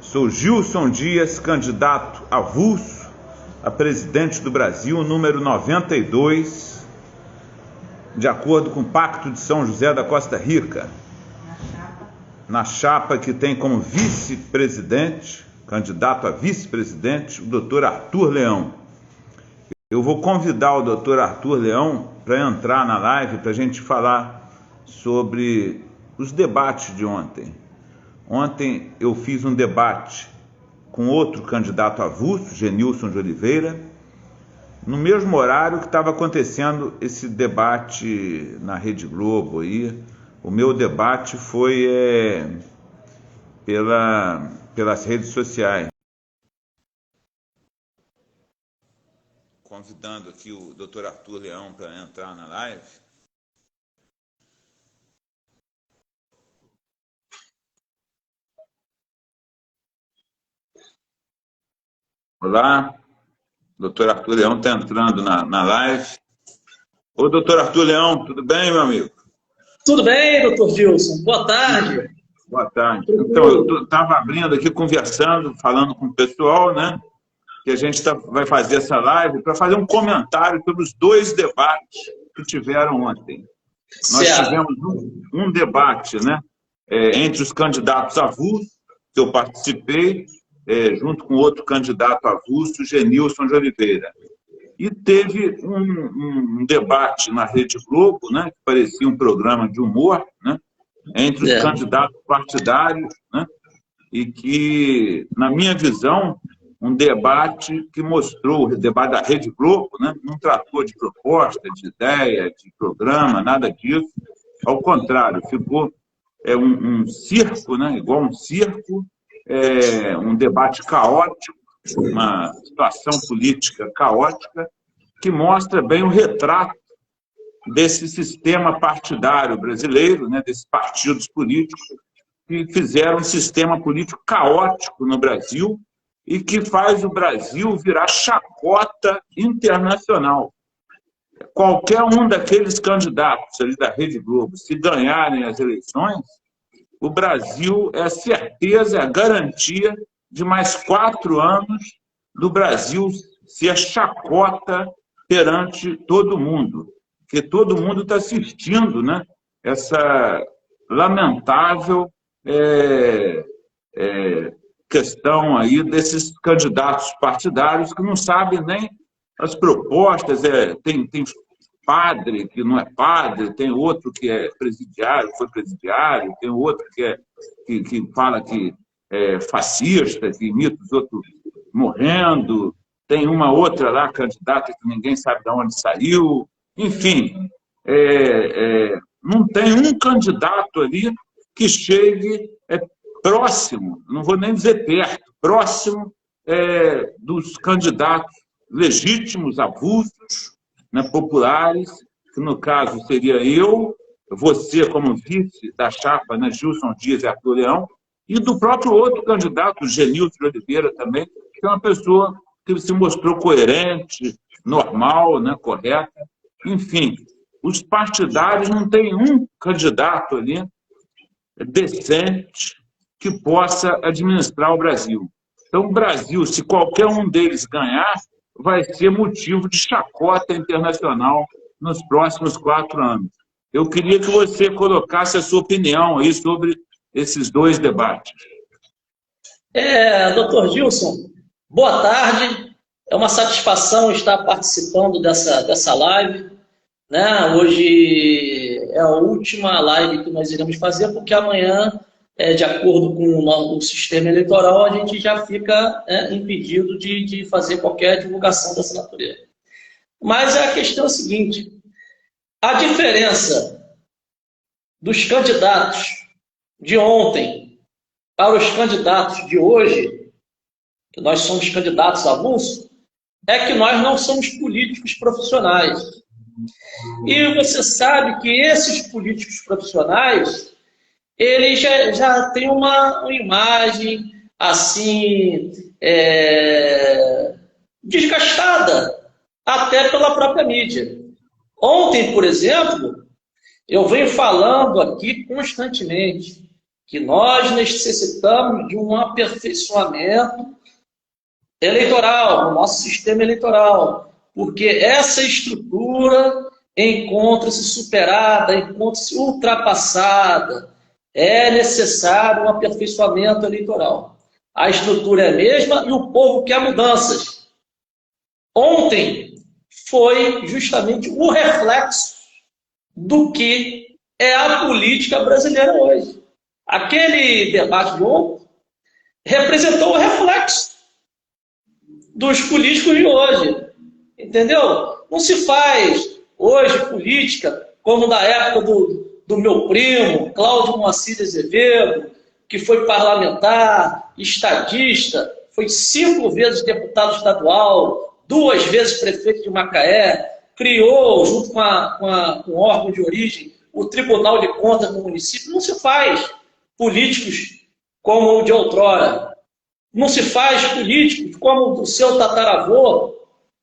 Sou Gilson Dias, candidato avulso a presidente do Brasil, número 92, de acordo com o Pacto de São José da Costa Rica, na chapa que tem como vice-presidente, candidato a vice-presidente, o doutor Arthur Leão. Eu vou convidar o doutor Arthur Leão para entrar na live para a gente falar sobre os debates de ontem. Ontem eu fiz um debate com outro candidato avulso, Genilson de Oliveira, no mesmo horário que estava acontecendo esse debate na Rede Globo aí. O meu debate foi pelas redes sociais. Convidando aqui o doutor Arthur Leão para entrar na live. Olá, doutor Arthur Leão está entrando na live. Ô, doutor Arthur Leão, tudo bem, meu amigo? Tudo bem, doutor Gilson. Boa tarde. Boa tarde. Então, eu estava abrindo aqui, conversando, falando com o pessoal, né? Que a gente vai fazer essa live para fazer um comentário sobre os dois debates que tiveram ontem. Nós tivemos um debate, né? Entre os candidatos avulsos, que eu participei, junto com outro candidato avulso, Genilson de Oliveira. E teve um debate na Rede Globo, né, que parecia um programa de humor, né, entre os candidatos partidários, né, e que, na minha visão, um debate que mostrou, o debate da Rede Globo, né, não tratou de proposta, de ideia, de programa, nada disso. Ao contrário, ficou um circo, né, igual um circo, um debate caótico, uma situação política caótica, que mostra bem o retrato desse sistema partidário brasileiro, né, desses partidos políticos que fizeram um sistema político caótico no Brasil e que faz o Brasil virar chacota internacional. Qualquer um daqueles candidatos ali da Rede Globo, se ganharem as eleições, o Brasil é a certeza, é a garantia de mais 4 anos do Brasil ser chacota perante todo mundo. Porque todo mundo está assistindo, né, essa lamentável questão aí desses candidatos partidários que não sabem nem as propostas. Tem padre que não é padre, tem outro que é presidiário, foi presidiário, tem outro que fala que é fascista, que imita os outros morrendo, tem uma outra lá, candidata, que ninguém sabe de onde saiu. Enfim, não tem um candidato ali que chegue próximo, não vou nem dizer perto, próximo dos candidatos legítimos, avulsos, né, populares, que no caso seria eu, você como vice da chapa, né, Gilson Dias e Arthur Leão, e do próprio outro candidato, Genilson de Oliveira também, que é uma pessoa que se mostrou coerente, normal, né, correta. Enfim, os partidários não têm um candidato ali decente que possa administrar o Brasil. Então, o Brasil, se qualquer um deles ganhar, vai ser motivo de chacota internacional nos próximos 4 anos. Eu queria que você colocasse a sua opinião aí sobre esses dois debates. Doutor Gilson, boa tarde. É uma satisfação estar participando dessa live, né? Hoje é a última live que nós iremos fazer, porque amanhã, de acordo com o sistema eleitoral, a gente já fica impedido de fazer qualquer divulgação dessa natureza. Mas a questão é a seguinte: a diferença dos candidatos de ontem para os candidatos de hoje, que nós somos candidatos avulsos, é que nós não somos políticos profissionais. E você sabe que esses políticos profissionais, eles já têm uma imagem assim desgastada até pela própria mídia. Ontem, por exemplo, eu venho falando aqui constantemente que nós necessitamos de um aperfeiçoamento eleitoral, no nosso sistema eleitoral, porque essa estrutura encontra-se superada, encontra-se ultrapassada. É necessário um aperfeiçoamento eleitoral. A estrutura é a mesma e o povo quer mudanças. Ontem foi justamente o reflexo do que é a política brasileira hoje. Aquele debate de ontem representou o reflexo dos políticos de hoje. Entendeu? Não se faz hoje política como na época do meu primo, Cláudio Moacir Azevedo, que foi parlamentar, estadista, foi 5 vezes deputado estadual, 2 vezes prefeito de Macaé, criou, junto com o órgão de origem, o Tribunal de Contas no município. Não se faz políticos como o de outrora. Não se faz políticos como o seu tataravô,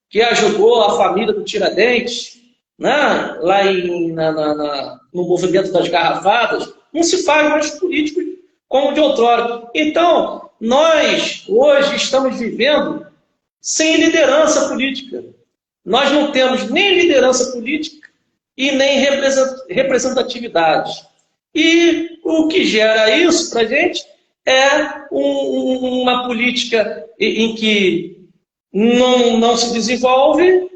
que ajudou a família do Tiradentes, né? Lá no movimento das garrafadas. Não se faz mais políticos como o de outrora. Então, nós hoje estamos vivendo sem liderança política. Nós não temos nem liderança política e nem representatividade. E o que gera isso para a gente é uma política em que não se desenvolve,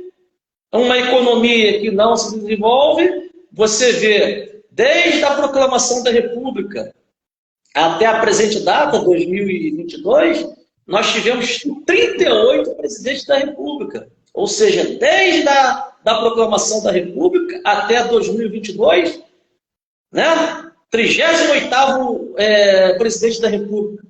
uma economia que não se desenvolve. Você vê, desde a proclamação da República até a presente data, 2022, nós tivemos 38 presidentes da República. Ou seja, desde a proclamação da República até 2022, né? 38º presidente da República.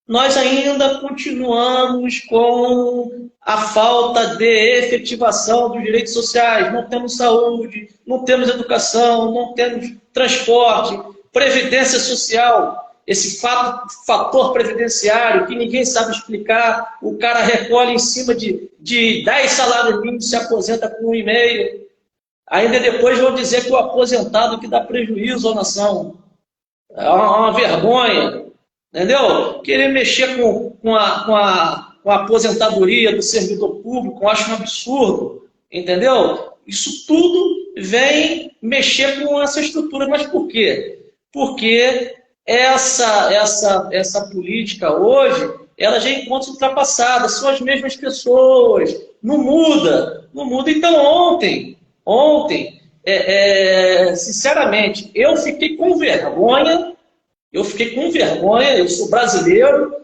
Nós ainda continuamos com a falta de efetivação dos direitos sociais. Não temos saúde, não temos educação, não temos transporte, previdência social. Esse fator previdenciário que ninguém sabe explicar, o cara recolhe em cima de 10 salários mínimos e se aposenta com 1,5. Ainda depois vão dizer que o aposentado que dá prejuízo à nação. É uma vergonha, entendeu? Querer mexer com a aposentadoria do servidor público, eu acho um absurdo, entendeu? Isso tudo vem mexer com essa estrutura. Mas por quê? Porque essa política hoje, ela já encontra ultrapassada, são as mesmas pessoas, não muda. Então ontem, sinceramente, eu fiquei com vergonha, eu sou brasileiro,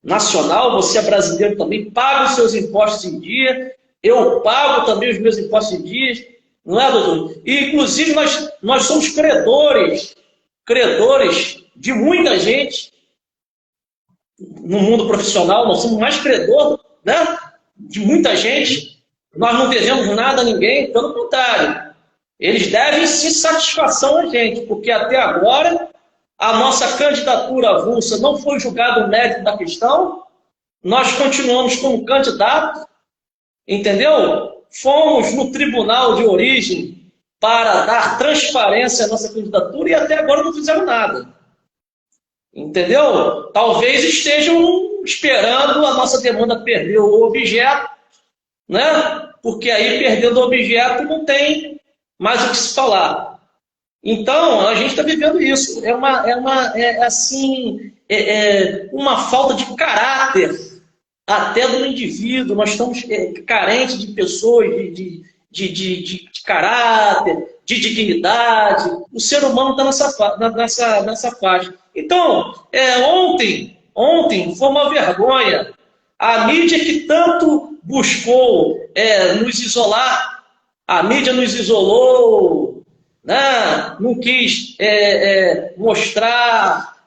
nacional, você é brasileiro também, paga os seus impostos em dia, eu pago também os meus impostos em dia, não é, doutor? E, inclusive, nós somos credores de muita gente no mundo profissional, nós somos mais credor, né, de muita gente. Nós não devemos nada a ninguém, pelo contrário. Eles devem sim satisfação a gente, porque até agora a nossa candidatura avulsa não foi julgado o mérito da questão, nós continuamos como candidato, entendeu? Fomos no tribunal de origem para dar transparência à nossa candidatura e até agora não fizeram nada. Entendeu? Talvez estejam esperando a nossa demanda perder o objeto, né? Porque aí, perdendo o objeto, não tem mais o que se falar. Então, a gente está vivendo isso. É uma falta de caráter até do indivíduo. Nós estamos carentes de pessoas, de caráter, de dignidade. O ser humano está nessa faixa. Então, ontem foi uma vergonha. A mídia que tanto buscou nos isolar, a mídia nos isolou, né? Não quis mostrar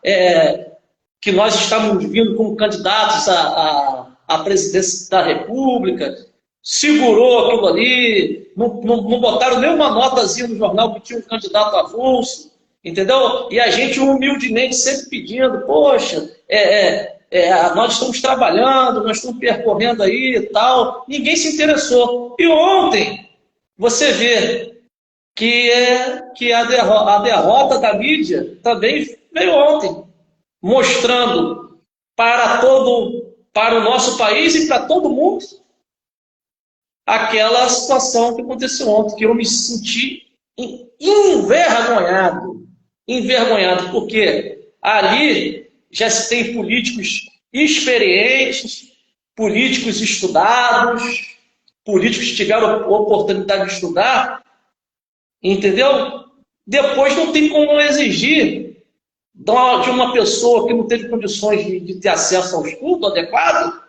que nós estávamos vindo como candidatos à presidência da República, segurou aquilo ali, não botaram nenhuma notazinha no jornal que tinha um candidato avulso, entendeu? E a gente humildemente sempre pedindo, poxa, nós estamos trabalhando, nós estamos percorrendo aí e tal. Ninguém se interessou. E ontem, você vê que a derrota da mídia também veio ontem. mostrando para o nosso país e para todo mundo aquela situação que aconteceu ontem, que eu me senti envergonhado. Envergonhado, porque ali já se tem políticos experientes, políticos estudados, políticos que tiveram a oportunidade de estudar, entendeu? Depois não tem como exigir de uma pessoa que não teve condições de ter acesso ao estudo adequado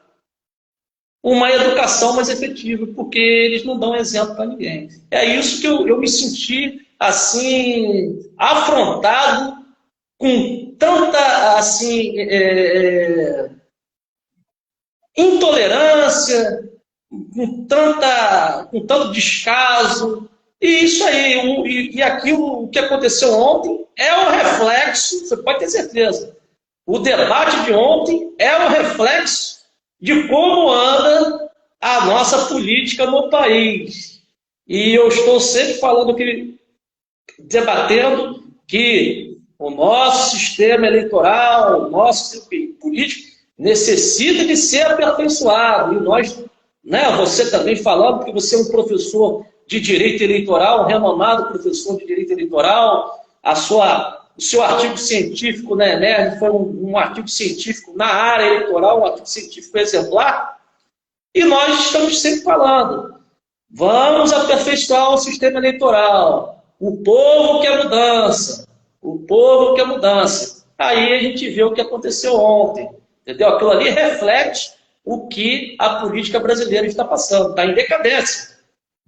uma educação mais efetiva, porque eles não dão exemplo para ninguém. É isso que eu me senti assim afrontado com tanta assim intolerância, com tanto descaso. E isso aí, e aquilo que aconteceu ontem é o reflexo, você pode ter certeza, o debate de ontem é o reflexo de como anda a nossa política no país. E eu estou sempre falando debatendo que o nosso sistema eleitoral, o nosso sistema político necessita de ser aperfeiçoado. E nós, né, você também falando que você é um professor de direito eleitoral, um renomado professor de direito eleitoral, o seu artigo científico na Emerge foi um artigo científico na área eleitoral, um artigo científico exemplar, e nós estamos sempre falando, vamos aperfeiçoar o sistema eleitoral, o povo quer mudança, o povo quer mudança. Aí a gente vê o que aconteceu ontem, entendeu? Aquilo ali reflete o que a política brasileira está passando, está em decadência.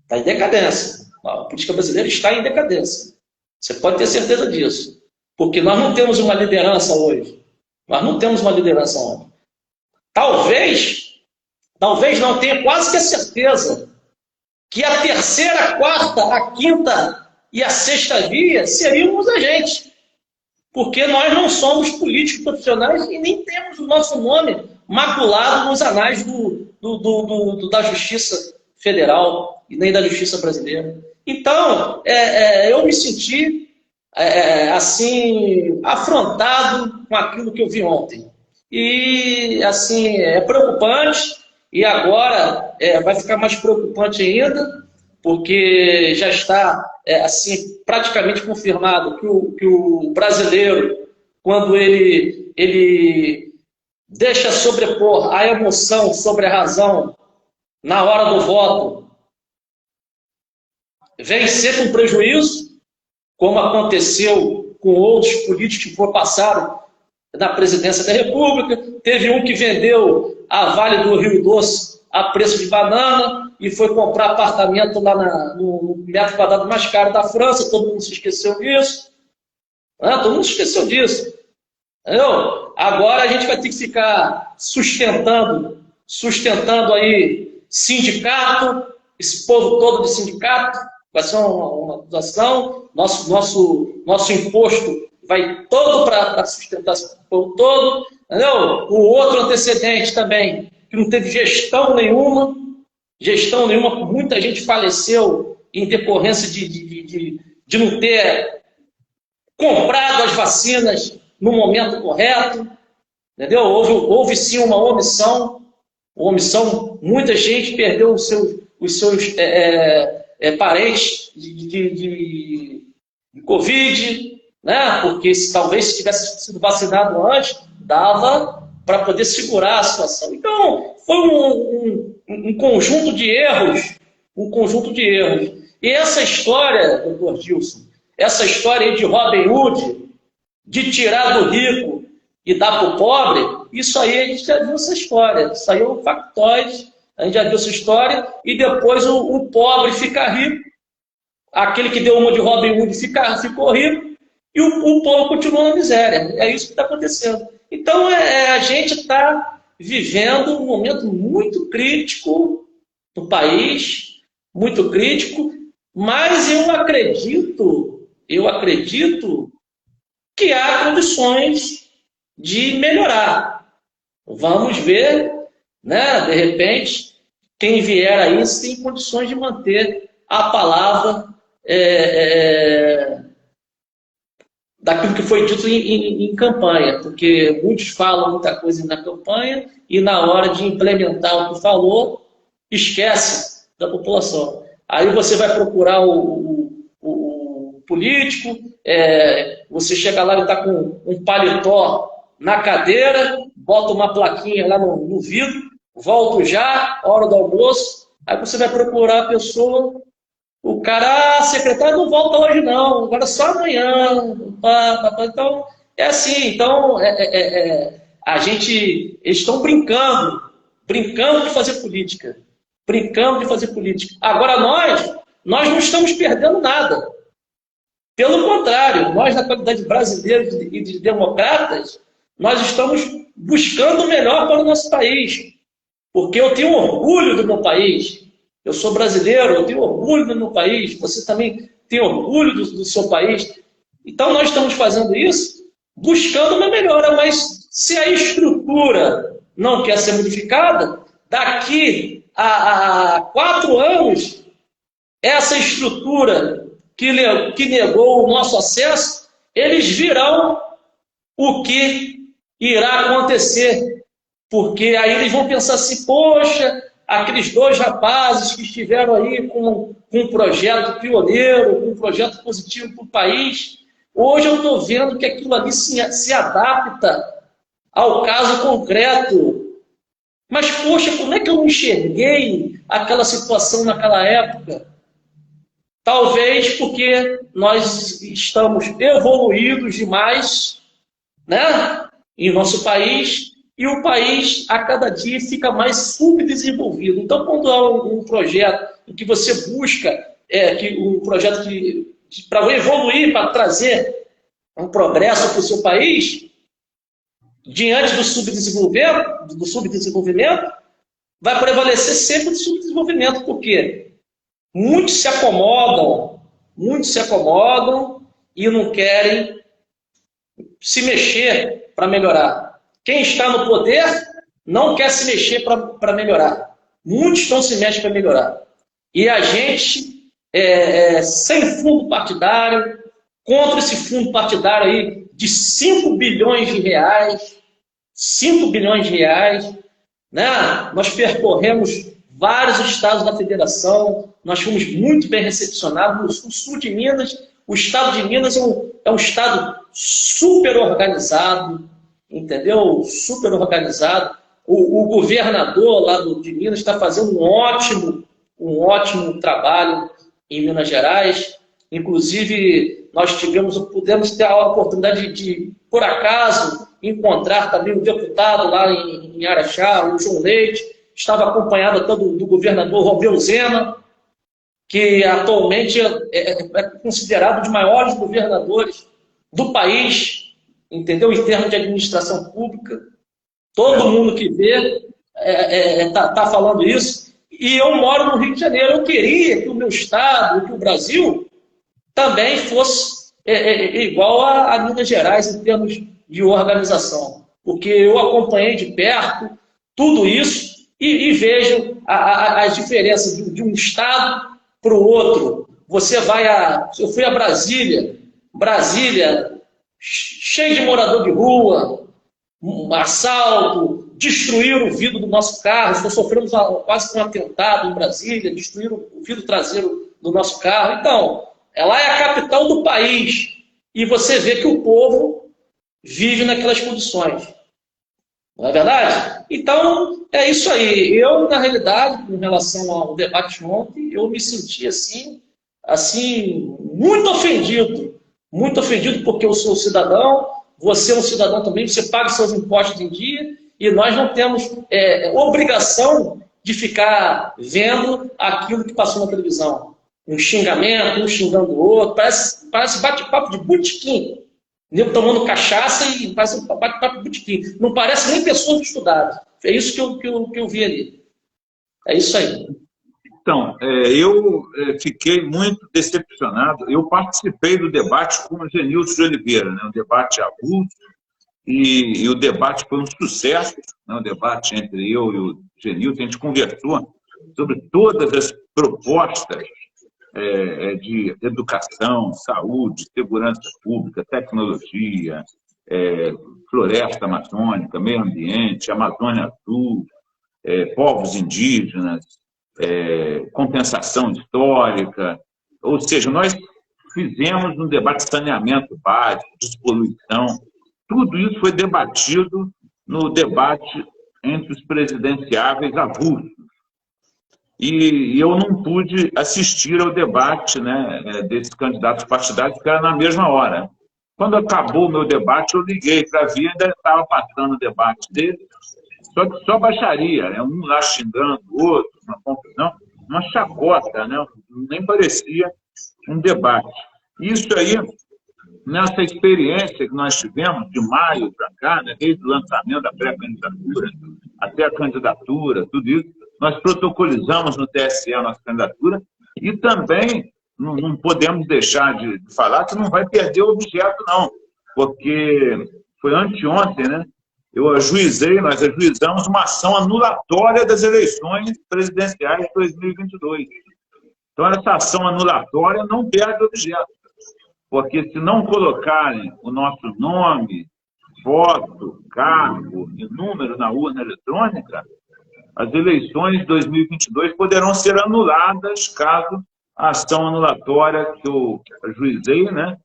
Está em decadência. A política brasileira está em decadência. Você pode ter certeza disso. Porque nós não temos uma liderança hoje. Nós não temos uma liderança hoje. Talvez não, tenha quase que a certeza que a terceira, a quarta, a quinta e a sexta via seríamos a gente. Porque nós não somos políticos profissionais e nem temos o nosso nome maculado nos anais da Justiça Federal e nem da Justiça Brasileira. Então, eu me senti assim afrontado com aquilo que eu vi ontem. E assim é preocupante, e agora vai ficar mais preocupante ainda, porque já está assim praticamente confirmado que o brasileiro, quando ele deixa sobrepor a emoção sobre a razão na hora do voto, vem ser com prejuízo, como aconteceu com outros políticos que passaram na presidência da República. Teve um que vendeu a Vale do Rio Doce a preço de banana e foi comprar apartamento lá no metro quadrado mais caro da França. Todo mundo se esqueceu disso. Todo mundo se esqueceu disso. Entendeu? Agora a gente vai ter que ficar sustentando aí sindicato, esse povo todo de sindicato. Vai ser uma situação, nosso imposto vai todo para sustentar esse povo todo, entendeu? O outro antecedente também, que não teve gestão nenhuma, muita gente faleceu em decorrência de não ter comprado as vacinas no momento correto, entendeu? Houve sim uma omissão, muita gente perdeu os seus parentes de Covid, né? Porque talvez se tivesse sido vacinado antes, dava para poder segurar a situação. Então, foi um conjunto de erros, E essa história, doutor Gilson, essa história de Robin Hood, de tirar do rico e dar para o pobre, isso aí a gente já viu essa história. Isso aí é um factoide, a gente já viu essa história, e depois o pobre fica rico, aquele que deu uma de Robin Hood ficou rico, e o povo continua na miséria. É isso que está acontecendo. Então, a gente está vivendo um momento muito crítico no país, muito crítico, mas eu acredito que há condições de melhorar. Vamos ver, né? De repente, quem vier aí se tem condições de manter a palavra daquilo que foi dito em campanha, porque muitos falam muita coisa na campanha e na hora de implementar o que falou, esquece da população. Aí você vai procurar o político, você chega lá e está com um paletó na cadeira, bota uma plaquinha lá no vidro, volto já, hora do almoço, aí você vai procurar a pessoa, o cara, secretário, não volta hoje não, agora só amanhã. Então, é assim, então, eles estão brincando de fazer política, Agora nós não estamos perdendo nada. Pelo contrário, nós, na qualidade de brasileiros e de democratas, nós estamos buscando o melhor para o nosso país. Porque eu tenho orgulho do meu país. Eu sou brasileiro, eu tenho orgulho do meu país. Você também tem orgulho do seu país. Então, nós estamos fazendo isso buscando uma melhora. Mas se a estrutura não quer ser modificada, daqui a 4 anos, essa estrutura que negou o nosso acesso, eles virão o que irá acontecer. Porque aí eles vão pensar assim, poxa, aqueles 2 rapazes que estiveram aí com um projeto pioneiro, com um projeto positivo para o país, hoje eu estou vendo que aquilo ali se adapta ao caso concreto. Mas, poxa, como é que eu não enxerguei aquela situação naquela época? Talvez porque nós estamos evoluídos demais, né, em nosso país, e o país, a cada dia, fica mais subdesenvolvido. Então, quando há um projeto em que você busca um projeto para evoluir, para trazer um progresso para o seu país, diante do subdesenvolvimento, vai prevalecer sempre o subdesenvolvimento. Por quê? Muitos se acomodam e não querem se mexer para melhorar. Quem está no poder não quer se mexer para melhorar. Muitos não se mexem para melhorar. E a gente, sem fundo partidário, contra esse fundo partidário aí de 5 bilhões de reais, 5 bilhões de reais, né? Nós percorremos vários estados da federação, nós fomos muito bem recepcionados. No sul de Minas, o estado de Minas é um estado super organizado, entendeu? Super organizado. O governador lá de Minas está fazendo um ótimo trabalho em Minas Gerais. Inclusive, nós pudemos ter a oportunidade de, por acaso, encontrar também um deputado lá em Araxá, o João Leite, estava acompanhado até do governador Romeu Zema, que atualmente é considerado um dos maiores governadores do país, entendeu? Em termos de administração pública. Todo mundo que vê está falando isso. E eu moro no Rio de Janeiro. Eu queria que o meu estado, que o Brasil, também fosse igual a Minas Gerais em termos de organização. Porque eu acompanhei de perto tudo isso e vejo as diferenças de um estado para o outro. Eu fui a Brasília cheio de morador de rua, um assalto, destruíram o vidro do nosso carro, nós sofremos quase um atentado em Brasília, destruíram o vidro traseiro do nosso carro. Então, ela é a capital do país e você vê que o povo vive naquelas condições. Não é verdade? Então, é isso aí. Eu, na realidade, em relação ao debate ontem, eu me senti assim muito ofendido porque eu sou cidadão, você é um cidadão também, você paga seus impostos em dia e nós não temos obrigação de ficar vendo aquilo que passou na televisão. Um xingamento, um xingando o outro, parece bate-papo de botequim. Nego tomando cachaça e parece um bate-papo de botequim. Não parece nem pessoas estudadas. É isso que eu vi ali. É isso aí. Então, eu fiquei muito decepcionado. Eu participei do debate com o Genilson de Oliveira, né? Um debate avulso, e o debate foi um sucesso, né? O debate entre eu e o Genilson. A gente conversou sobre todas as propostas de educação, saúde, segurança pública, tecnologia, floresta amazônica, meio ambiente, Amazônia Azul, povos indígenas, compensação histórica. Ou seja, nós fizemos um debate de saneamento básico, despoluição. Tudo isso foi debatido no debate entre os presidenciáveis avulsos. E eu não pude assistir ao debate, né, desses candidatos partidários, que era na mesma hora. Quando acabou o meu debate, eu liguei para ver, ainda estava passando o debate dele, só que só baixaria, né? Um lá xingando o outro, uma confusão, uma chacota, né? Nem parecia um debate. Isso aí, nessa experiência que nós tivemos de maio para cá, né, desde o lançamento da pré-candidatura até a candidatura, tudo isso, nós protocolizamos no TSE a nossa candidatura e também não podemos deixar de falar que não vai perder o objeto, não, porque foi anteontem, né? Nós ajuizamos uma ação anulatória das eleições presidenciais de 2022. Então, essa ação anulatória não perde o objeto, porque se não colocarem o nosso nome, foto, cargo e número na urna eletrônica, as eleições de 2022 poderão ser anuladas caso a ação anulatória que eu ajuizei, né,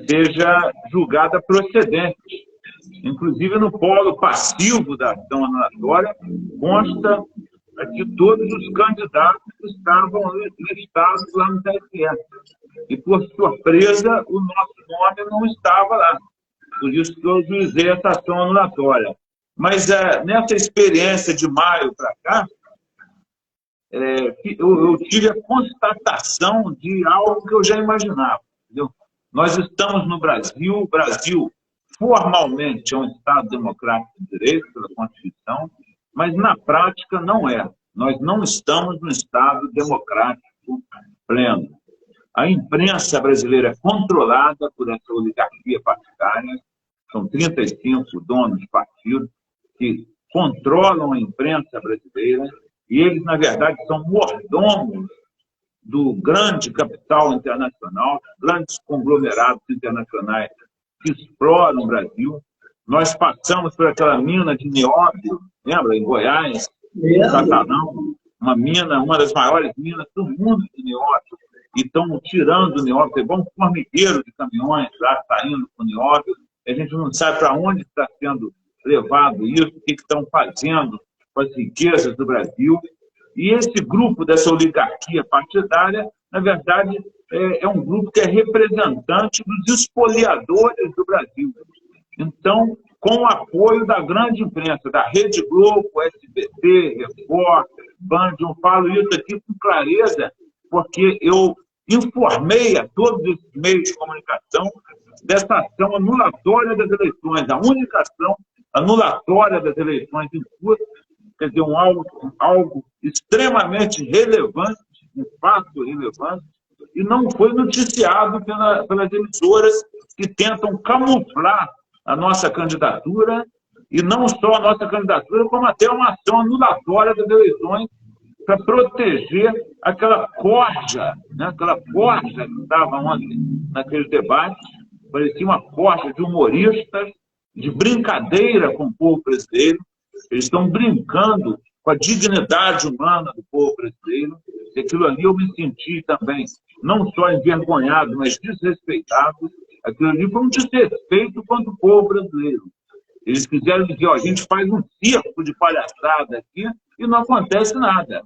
seja julgada procedente. Inclusive, no polo passivo da ação anulatória, consta que todos os candidatos estavam listados lá no TSE. E, por surpresa, o nosso nome não estava lá. Por isso que eu ajuizei essa ação anulatória. Mas, nessa experiência de maio para cá, eu tive a constatação de algo que eu já imaginava. Entendeu? Nós estamos no Brasil, o Brasil formalmente é um Estado democrático de direito pela Constituição, mas na prática não é. Nós não estamos no Estado democrático pleno. A imprensa brasileira é controlada por essa oligarquia partidária, são 35 donos de partidos que controlam a imprensa brasileira, e eles, na verdade, são mordomos do grande capital internacional, grandes conglomerados internacionais que exploram o Brasil. Nós passamos por aquela mina de nióbio, lembra, em Goiás, no Catalão, uma das maiores minas do mundo de nióbio, e estão tirando o nióbio, tem um formigueiro de caminhões lá saindo com nióbio, a gente não sabe para onde está sendo levado isso, o que estão fazendo com as riquezas do Brasil. E esse grupo dessa oligarquia partidária, na verdade, é um grupo que é representante dos espoliadores do Brasil. Então, com o apoio da grande imprensa, da Rede Globo, SBT, Repórter, Band, eu falo isso aqui com clareza, porque eu informei a todos esses meios de comunicação dessa ação anulatória das eleições, a única ação anulatória das eleições em curso, quer dizer, algo extremamente relevante, um fato relevante, e não foi noticiado pelas emissoras que tentam camuflar a nossa candidatura, e não só a nossa candidatura, como até uma ação anulatória das eleições para proteger aquela corja, né? Aquela corja que estava ontem naqueles debates, parecia uma corja de humoristas, de brincadeira com o povo brasileiro. Eles estão brincando com a dignidade humana do povo brasileiro. E aquilo ali eu me senti também, não só envergonhado, mas desrespeitado. Aquilo ali foi um desrespeito contra o povo brasileiro. Eles quiseram dizer, ó, a gente faz um circo de palhaçada aqui e não acontece nada.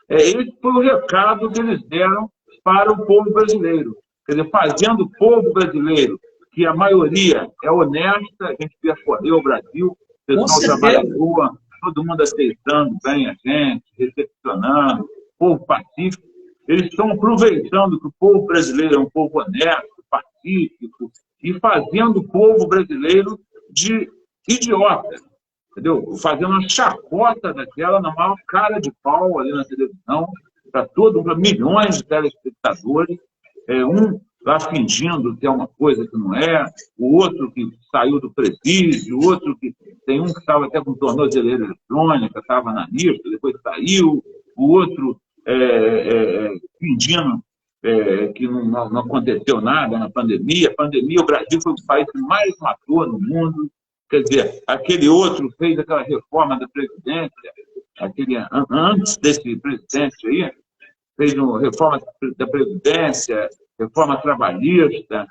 Esse foi o recado que eles deram para o povo brasileiro. Quer dizer, fazendo o povo brasileiro, que a maioria é honesta, a gente percorreu o Brasil, o pessoal trabalha na rua, todo mundo aceitando bem a gente, recepcionando, povo pacífico. Eles estão aproveitando que o povo brasileiro é um povo honesto, pacífico, e fazendo o povo brasileiro de idiota, entendeu? Fazendo uma chacota daquela na maior cara de pau ali na televisão, para milhões de telespectadores, um lá fingindo que é uma coisa que não é, o outro que saiu do presídio, o outro que tem um que estava até com tornozeleira eletrônica, estava na lista, depois saiu, o outro fingindo que não aconteceu nada na pandemia. A pandemia, o Brasil foi o país que mais matou no mundo. Quer dizer, aquele outro fez aquela reforma da Previdência, antes desse presidente aí, fez uma reforma da Previdência, reforma trabalhista,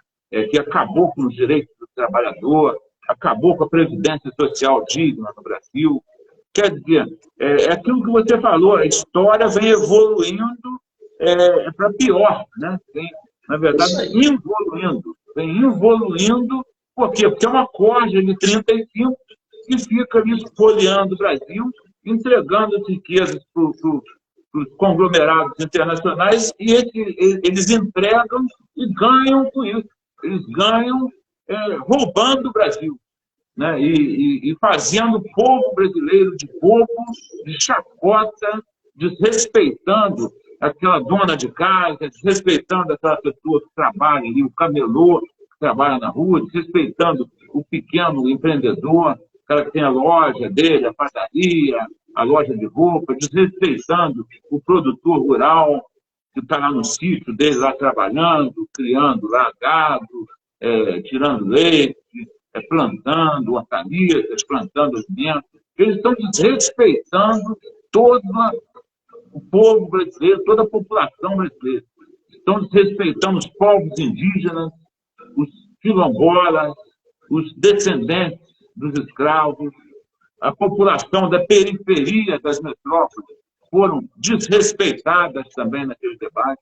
que acabou com os direitos do trabalhador, acabou com a Previdência Social digna no Brasil. Quer dizer, é aquilo que você falou, a história vem evoluindo para pior, né? Vem, na verdade, vem evoluindo, por quê? Porque é uma corja de 35 que fica ali espoliando o Brasil, entregando as riquezas para os conglomerados internacionais, e eles entregam e ganham com isso. Eles ganham roubando o Brasil, né? E fazendo o povo brasileiro de bobo, de chacota, desrespeitando aquela dona de casa, desrespeitando aquela pessoa que trabalha ali, o camelô que trabalha na rua, desrespeitando o pequeno empreendedor, o cara que tem a loja dele, a padaria, a loja de roupa, desrespeitando o produtor rural que está lá no sítio dele, lá trabalhando, criando lá gado, tirando leite, plantando hortaliças, plantando alimentos. Eles estão desrespeitando todo o povo brasileiro, toda a população brasileira. Estão desrespeitando os povos indígenas, os quilombolas, os descendentes dos escravos, a população da periferia das metrópoles foram desrespeitadas também naquele debate.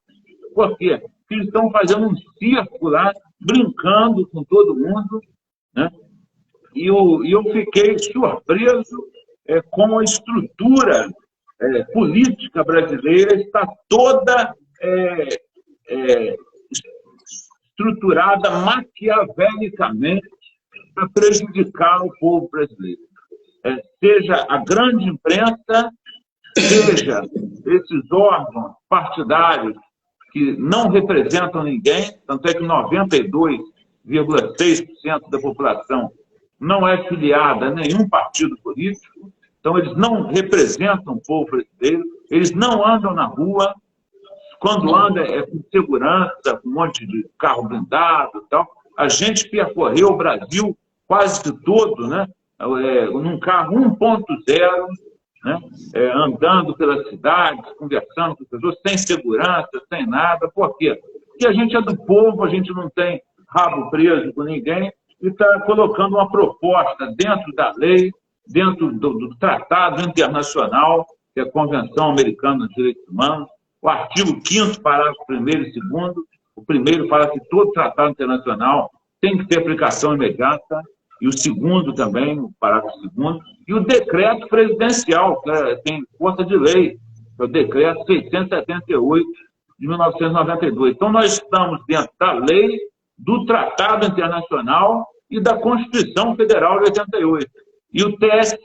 Por quê? Porque eles estão fazendo um circo lá, brincando com todo mundo, né? E eu fiquei surpreso com a estrutura política brasileira, está toda estruturada maquiavelicamente para prejudicar o povo brasileiro. Seja a grande imprensa, seja esses órgãos partidários que não representam ninguém, tanto é que 92,6% da população não é filiada a nenhum partido político, então eles não representam o povo brasileiro, eles não andam na rua, quando anda é com segurança, com um monte de carro blindado e tal. A gente percorreu o Brasil quase que todo, né? Num carro 1.0, né? Andando pelas cidades, conversando com as pessoas, sem segurança, sem nada. Por quê? Porque a gente é do povo, a gente não tem rabo preso com ninguém e está colocando uma proposta dentro da lei, dentro do Tratado Internacional, que é a Convenção Americana dos Direitos Humanos, o artigo 5º, parágrafo 1º e 2º. O primeiro fala que todo tratado internacional tem que ter aplicação imediata, e o segundo também, o parágrafo 2º, e o decreto presidencial, que tem força de lei, que é o decreto 678 de 1992. Então, nós estamos dentro da lei, do Tratado Internacional e da Constituição Federal de 88. E o TSE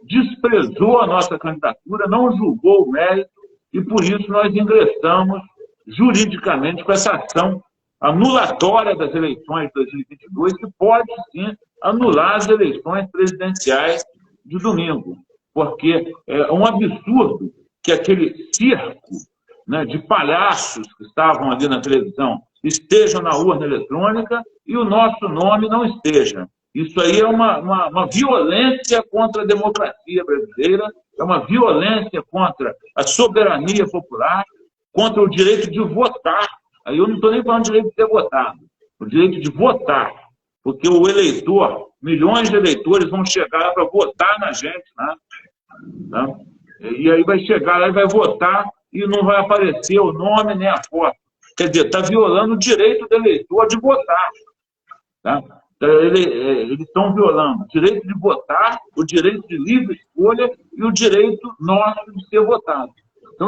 desprezou a nossa candidatura, não julgou o mérito, e por isso nós ingressamos juridicamente com essa ação anulatória das eleições de 2022, que pode, sim, anular as eleições presidenciais de domingo. Porque é um absurdo que aquele circo, né, de palhaços que estavam ali na televisão estejam na urna eletrônica e o nosso nome não esteja. Isso aí é uma violência contra a democracia brasileira, é uma violência contra a soberania popular, contra o direito de votar. Aí eu não estou nem falando do direito de ser votado, o direito de votar, porque o eleitor, milhões de eleitores vão chegar lá para votar na gente, né? E aí vai chegar lá e vai votar e não vai aparecer o nome nem a foto. Quer dizer, está violando o direito do eleitor de votar, tá? Eles estão violando o direito de votar, o direito de livre escolha e o direito nosso de ser votado.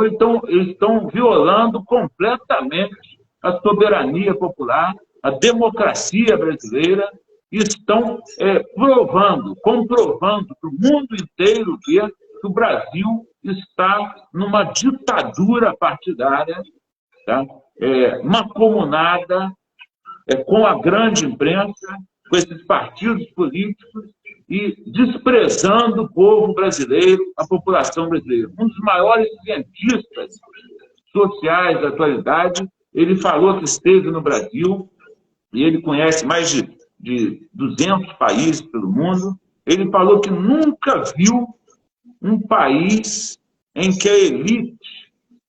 Então, eles estão violando completamente a soberania popular, a democracia brasileira, e estão comprovando para o mundo inteiro ver que o Brasil está numa ditadura partidária, tá? Mancomunada com a grande imprensa, com esses partidos políticos e desprezando o povo brasileiro, a população brasileira. Um dos maiores cientistas sociais da atualidade Ele falou que esteve no Brasil e ele conhece mais de 200 países pelo mundo. Ele falou que nunca viu um país em que a elite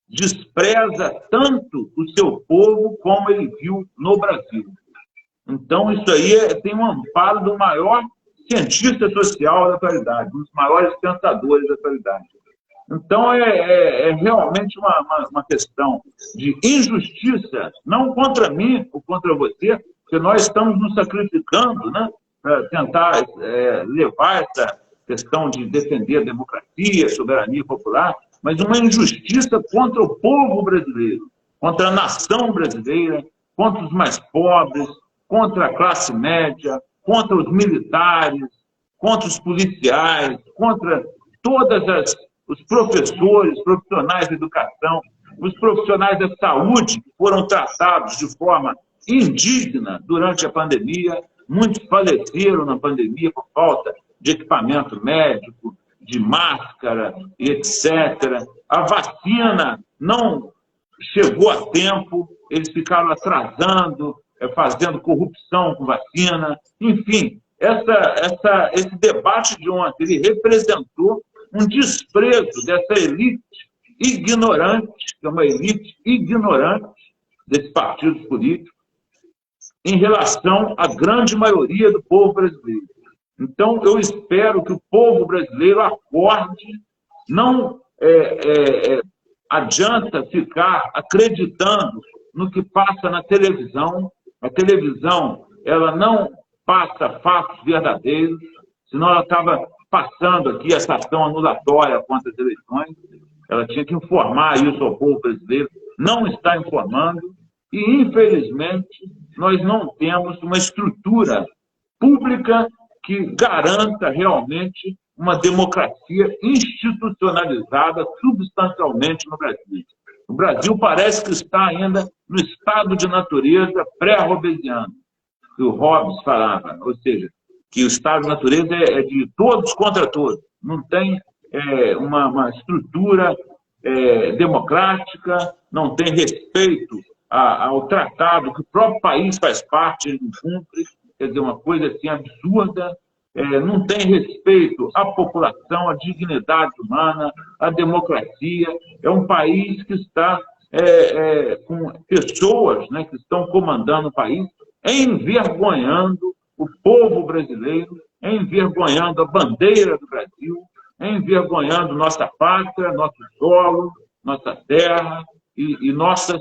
despreza tanto o seu povo como ele viu no Brasil. Então, isso aí tem um amparo do maior cientista social da atualidade, um dos maiores pensadores da atualidade. Então, é realmente uma questão de injustiça, não contra mim ou contra você, porque nós estamos nos sacrificando, né, para tentar levar essa questão de defender a democracia, a soberania popular, mas uma injustiça contra o povo brasileiro, contra a nação brasileira, contra os mais pobres, contra a classe média, contra os militares, contra os policiais, contra os professores, profissionais de educação, os profissionais da saúde que foram tratados de forma indigna durante a pandemia. Muitos faleceram na pandemia por falta de equipamento médico, de máscara, etc. A vacina não chegou a tempo, eles ficaram atrasando, fazendo corrupção com vacina. Enfim, esse debate de ontem, ele representou um desprezo dessa elite ignorante, que é uma elite ignorante desses partidos políticos, em relação à grande maioria do povo brasileiro. Então, eu espero que o povo brasileiro acorde, não adianta ficar acreditando no que passa na televisão. A televisão, ela não passa fatos verdadeiros, senão ela estava passando aqui essa ação anulatória contra as eleições. Ela tinha que informar isso ao povo brasileiro, não está informando, e, infelizmente, nós não temos uma estrutura pública que garanta realmente uma democracia institucionalizada substancialmente no Brasil. O Brasil parece que está ainda no estado de natureza pré-hobbesiano, que o Hobbes falava, ou seja, que o estado de natureza é de todos contra todos, não tem uma estrutura democrática, não tem respeito ao tratado que o próprio país faz parte, ele não cumpre, quer dizer, uma coisa assim absurda, não tem respeito à população, à dignidade humana, à democracia. É um país que está com pessoas, né, que estão comandando o país, envergonhando o povo brasileiro, envergonhando a bandeira do Brasil, envergonhando nossa pátria, nosso solo, nossa terra e nossas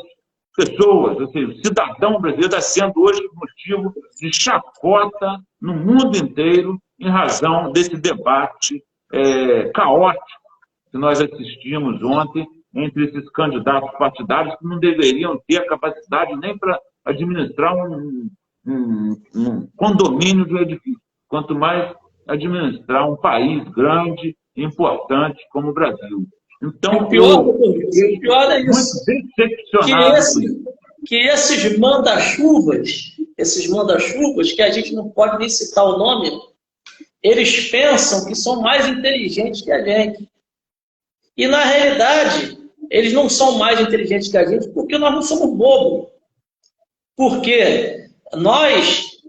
pessoas. Ou seja, o cidadão brasileiro está sendo hoje motivo de chacota no mundo inteiro em razão desse debate caótico que nós assistimos ontem entre esses candidatos partidários que não deveriam ter a capacidade nem para administrar um condomínio de um edifício, quanto mais administrar um país grande e importante como o Brasil. Então, o pior é isso, que esses manda-chuvas, que a gente não pode nem citar o nome, eles pensam que são mais inteligentes que a gente. E, na realidade, eles não são mais inteligentes que a gente porque nós não somos bobos. Porque nós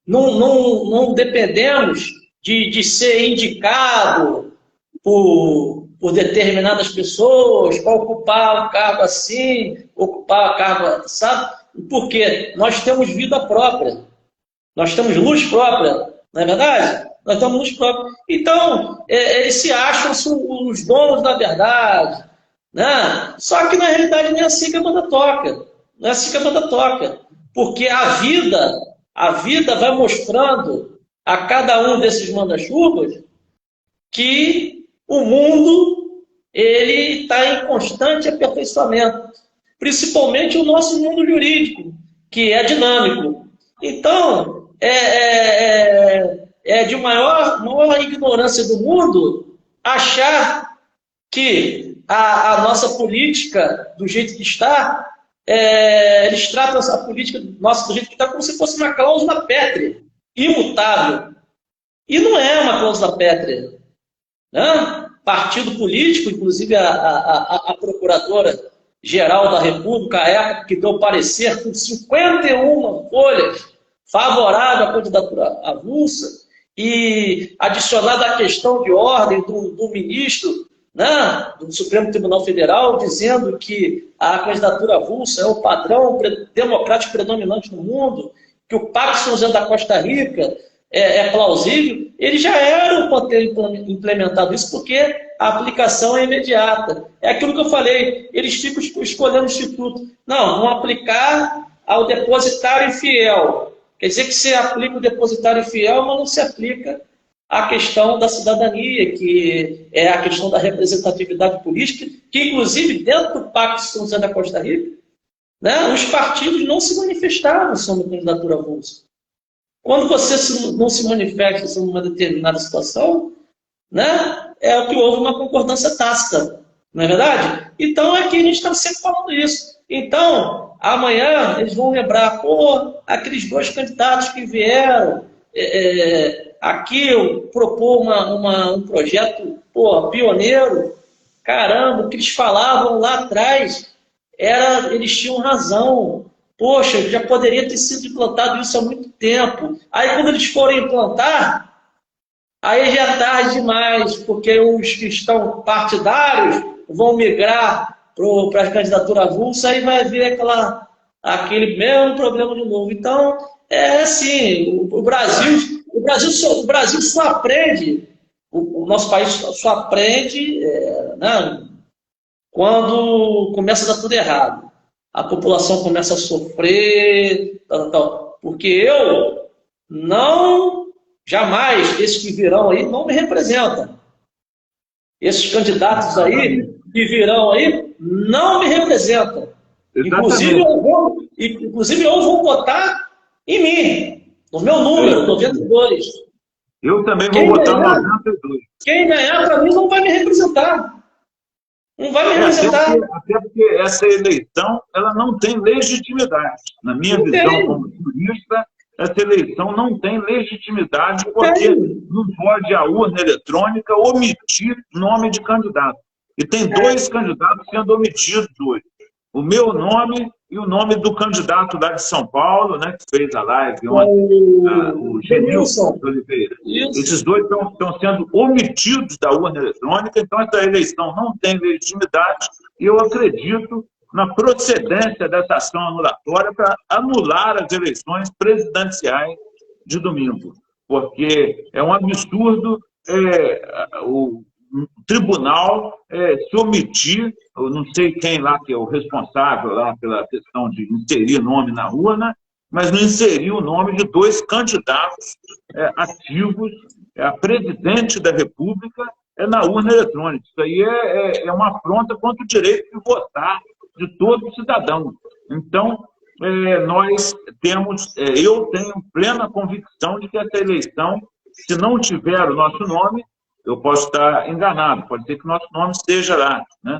não dependemos de ser indicado por determinadas pessoas para ocupar um cargo assim, ocupar um cargo, sabe? Porque nós temos vida própria. Nós temos luz própria, não é verdade? Nós temos luz própria. Então, eles se acham os donos da verdade, né? Só que, na realidade, não é assim que a banda toca. Não é assim que a banda toca. Porque a vida vai mostrando a cada um desses manda-chuvas que o mundo está em constante aperfeiçoamento. Principalmente o nosso mundo jurídico, que é dinâmico. Então, de maior ignorância do mundo achar que a nossa política, do jeito que está, eles tratam essa política nossa do jeito que está como se fosse uma cláusula pétrea, imutável. E não é uma cláusula pétrea. Né? Partido político, inclusive a procuradora Procurador-Geral da República, à época, que deu parecer com 51 folhas favorável à candidatura avulsa, e adicionada a questão de ordem do ministro, né, do Supremo Tribunal Federal, dizendo que a candidatura avulsa é o padrão democrático predominante no mundo, que o Pacto São José da Costa Rica é plausível, eles já eram para ter implementado isso, porque a aplicação é imediata. É aquilo que eu falei, eles ficam escolhendo o instituto. Não, vão aplicar ao depositário fiel. Quer dizer que se aplica o depositário fiel, mas não se aplica a questão da cidadania, que é a questão da representatividade política, que inclusive dentro do Pacto de São José da Costa Rica, né, os partidos não se manifestaram sobre a candidatura avulsa. Quando você não se manifesta sobre uma determinada situação, né, é o que houve uma concordância tácita, não é verdade? Então aqui a gente está sempre falando isso. Então, amanhã eles vão lembrar, pô, aqueles 2 candidatos que vieram, aqui eu propor um projeto, pô, pioneiro, caramba, o que eles falavam lá atrás, eles tinham razão. Poxa, já poderia ter sido implantado isso há muito tempo. Aí quando eles forem implantar, aí já é tarde demais, porque os que estão partidários vão migrar para a candidatura avulsa, aí vai haver aquele mesmo problema de novo. Então, é assim, o Brasil só aprende, o nosso país só aprende né, quando começa a dar tudo errado. A população começa a sofrer, porque eu jamais, esses que virão aí, não me representam. Esses candidatos aí, que virão aí, não me representam. Inclusive eu vou votar em mim, no meu número, 92. Eu também vou votar no 92. Quem ganhar, para mim, não vai me representar. Não vai me representar. Até porque essa eleição ela não tem legitimidade. Na minha visão como jurista, essa eleição não tem legitimidade porque não pode a urna eletrônica omitir nome de candidato. E tem 2 candidatos sendo omitidos hoje. O meu nome e o nome do candidato lá de São Paulo, né, que fez a live ontem, o Genilson Oliveira. Esses 2 estão sendo omitidos da urna eletrônica, então essa eleição não tem legitimidade e eu acredito na procedência dessa ação anulatória para anular as eleições presidenciais de domingo. Porque é um absurdo o tribunal se omitir, eu não sei quem lá que é o responsável lá pela questão de inserir nome na urna, mas não inserir o nome de 2 candidatos ativos a presidente da República na urna eletrônica. Isso aí é uma afronta contra o direito de votar de todo cidadão. Então, eu tenho plena convicção de que essa eleição, se não tiver o nosso nome, eu posso estar enganado, pode ser que o nosso nome esteja lá, né?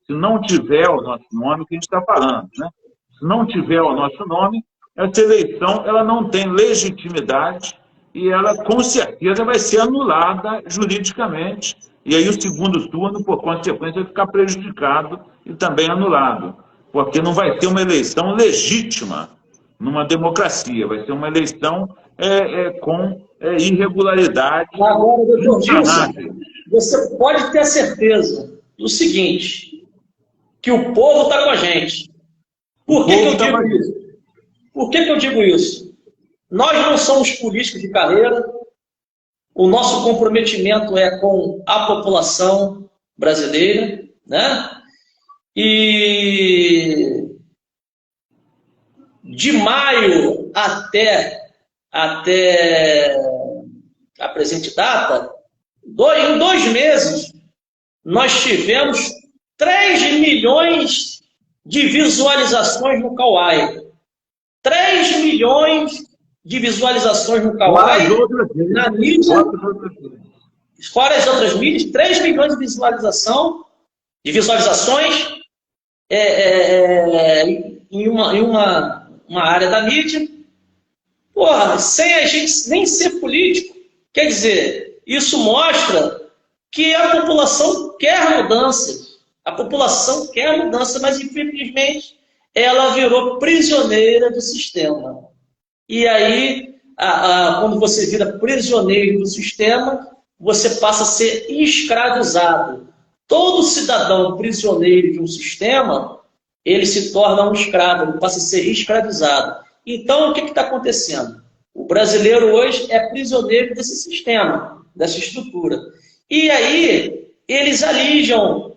Se não tiver o nosso nome, que a gente está falando, né? Se não tiver o nosso nome, essa eleição ela não tem legitimidade e ela, com certeza, vai ser anulada juridicamente. E aí o segundo turno, por consequência, vai ficar prejudicado e também anulado. Porque não vai ter uma eleição legítima numa democracia, vai ser uma eleição com irregularidade. Agora, doutor Gilson, você pode ter a certeza do seguinte, que o povo está com a gente. Por que eu digo isso? Por que eu digo isso? Nós não somos políticos de carreira, o nosso comprometimento é com a população brasileira, né? E de maio até a presente data, em 2 meses, nós tivemos 3 milhões de visualizações no Kauai. 3 milhões de visualizações no Kauai, na mídia, fora as outras mídias, 3 milhões de visualizações em uma área da mídia. Porra, sem a gente nem ser político. Quer dizer, isso mostra que a população quer mudanças. A população quer mudança, mas infelizmente ela virou prisioneira do sistema. E aí, quando você vira prisioneiro do sistema, você passa a ser escravizado. Todo cidadão prisioneiro de um sistema, ele se torna um escravo, ele passa a ser escravizado. Então, o que está acontecendo? O brasileiro hoje é prisioneiro desse sistema, dessa estrutura. E aí, eles alijam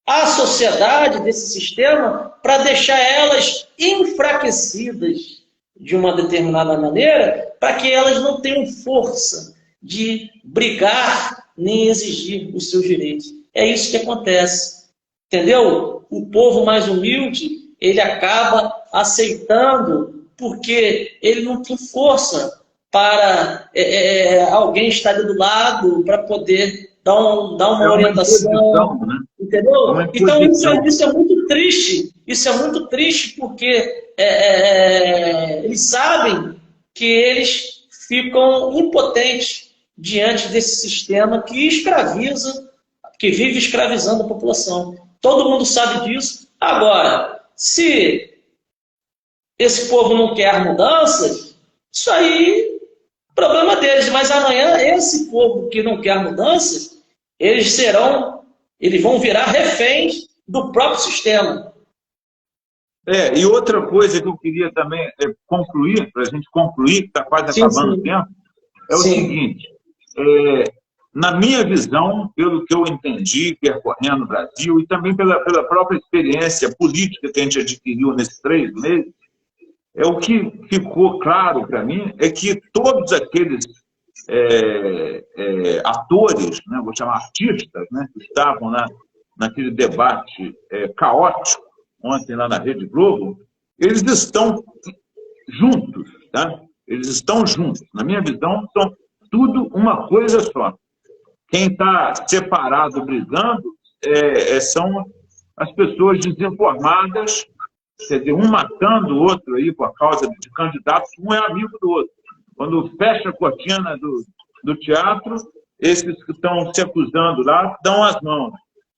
a sociedade desse sistema para deixar elas enfraquecidas de uma determinada maneira, para que elas não tenham força de brigar nem exigir os seus direitos. É isso que acontece. Entendeu? O povo mais humilde, ele acaba aceitando porque ele não tem força para alguém estar do lado para poder dar uma orientação, né? Entendeu? Então isso é muito triste. Isso é muito triste porque eles sabem que eles ficam impotentes diante desse sistema que escraviza, que vive escravizando a população. Todo mundo sabe disso. Agora, se esse povo não quer mudanças, isso aí é problema deles. Mas amanhã, esse povo que não quer mudanças, eles vão virar reféns do próprio sistema. E outra coisa que eu queria também concluir, para a gente concluir, que está quase acabando o tempo, é o seguinte, na minha visão, pelo que eu entendi percorrendo o Brasil, e também pela própria experiência política que a gente adquiriu nesses 3 meses, o que ficou claro para mim é que todos aqueles atores, né, vou chamar artistas, né, que estavam naquele debate caótico ontem lá na Rede Globo, eles estão juntos, tá? Eles estão juntos. Na minha visão, são tudo uma coisa só. Quem está separado brigando são as pessoas desinformadas, quer dizer, um matando o outro aí por causa de candidatos, um é amigo do outro. Quando fecha a cortina do teatro, esses que estão se acusando lá dão as mãos.